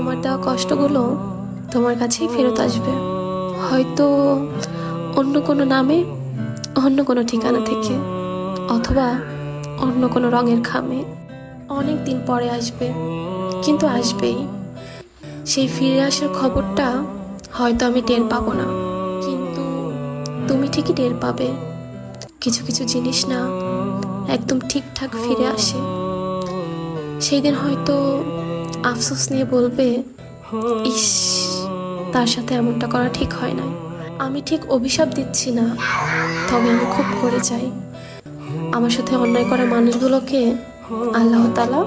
আমার দেওয়া কষ্টগুলো তোমার কাছেই ফেরত আসবে, হয়তো অন্য কোনো নামে, অন্য কোনো ঠিকানা থেকে, অথবা অন্য কোনো রঙের খামে। অনেক দিন পরে আসবে, কিন্তু আসবেই। সেই ফিরে আসার খবরটা হয়তো আমি টের পাবো না, কিন্তু তুমি ঠিকই টের পাবে। কিছু কিছু জিনিস না একদম ঠিকঠাক ফিরে আসে। সেই দিন হয়তো আফসোস নিয়ে বলবে, ইস, তার সাথে এমনটা করা ঠিক হয় না। আমি ঠিক অভিশাপ দিচ্ছি না, তবে আমি খুব করে চাই আমার সাথে অন্যায় করা মানুষগুলোকে আল্লাহ তাআলা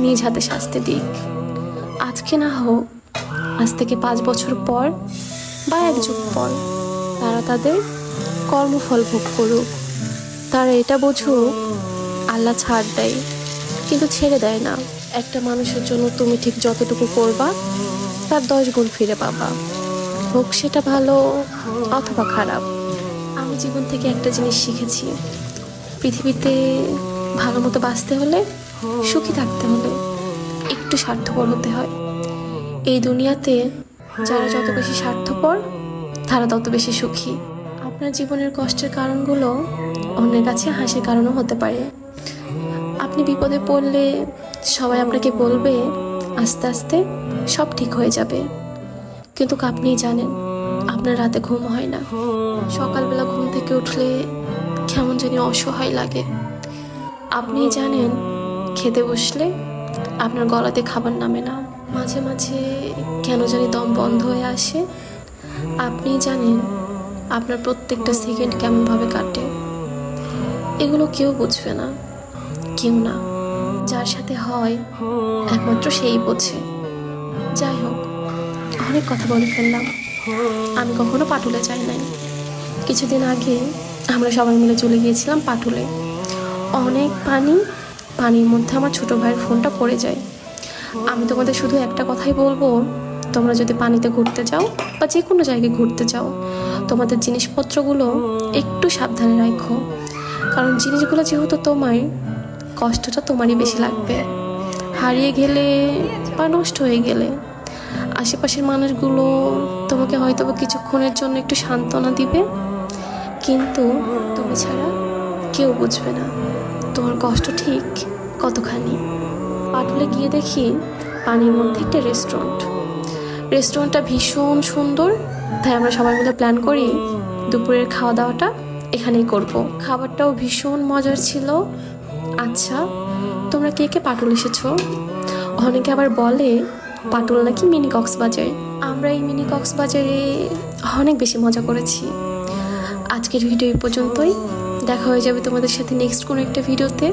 নিজ হাতে শাস্তি দিক। আজকে না হোক, আজ থেকে 5 বছর পর বা 1 যুগ পর তারা তাদের কর্মফল ভোগ করুক। তারা এটা বুঝুক, আল্লাহ ছাড় দেয় কিন্তু ছেড়ে দেয় না। একটা মানুষের জন্য তুমি ঠিক যতটুকু করবা তার 10 গুণ ফিরে পাবা, হোক সেটা ভালো অথবা খারাপ। আমি জীবন থেকে একটা জিনিস শিখেছি, পৃথিবীতে ভালো মতো বাঁচতে হলে, সুখী থাকতে হলে একটু স্বার্থপর হতে হয়। এই দুনিয়াতে যারা যত বেশি স্বার্থপর তারা তত বেশি সুখী। আপনার জীবনের কষ্টের কারণগুলো অন্যের কাছে হাসির কারণও হতে পারে। আপনি বিপদে পড়লে সবাই আপনাকে বলবে আস্তে আস্তে সব ঠিক হয়ে যাবে, কিন্তু আপনিই জানেন আপনার রাতে ঘুম হয় না। সকালবেলা ঘুম থেকে উঠলে কেমন জানি অসহায় লাগে। আপনিই জানেন খেতে বসলে আপনার গলাতে খাবার নামে না। মাঝে মাঝে কেন জানি দম বন্ধ হয়ে আসে। আপনিই জানেন আপনার প্রত্যেকটা সেকেন্ড কেমনভাবে কাটে। এগুলো কেউ বুঝবে না, কেউ না। যার সাথে হয় একমাত্র সেই বোঝে। যাই হোক, অনেক কথা বলে ফেললাম। আমি কখনো পাটুলে যাই নাই। কিছুদিন আগে আমরা সবাই মিলে চলে গিয়েছিলাম পাটুলে। অনেক পানি, পানির মধ্যে আমার ছোট ভাইয়ের ফোনটা পড়ে যায়। আমি তোমাদের শুধু একটা কথাই বলবো, তোমরা যদি পানিতে ঘুরতে যাও বা যে কোনো জায়গায় ঘুরতে যাও, তোমাদের জিনিসপত্রগুলো একটু সাবধানে রাখো, কারণ জিনিসগুলো যেহেতু তোমার, কষ্টটা তোমারই বেশি লাগবে। হারিয়ে গেলে বা নষ্ট হয়ে গেলে আশেপাশের মানুষগুলো তোমাকে হয়তো কিছুক্ষণের জন্য একটু সান্ত্বনা দিবে, কিন্তু তুমি ছাড়া কেউ বুঝবে না তোমার কষ্ট ঠিক কতখানি। পাটুলে গিয়ে দেখি পানির মধ্যে একটা রেস্টুরেন্টটা ভীষণ সুন্দর। তাই আমরা সবাই মিলে প্ল্যান করি দুপুরের খাওয়া দাওয়াটা এখানেই করব। খাবারটাও ভীষণ মজার ছিল। আচ্ছা, তোমরা কে কে পাটুল এসেছো? অনেকে আবার বলে পাটুল নাকি মিনি কক্সবাজার। আমরা এই মিনি কক্সবাজারে অনেক বেশি মজা করেছি। আজকের ভিডিও এই পর্যন্তই। দেখা হয়ে যাবে তোমাদের সাথে নেক্সট কোনো একটা ভিডিওতে।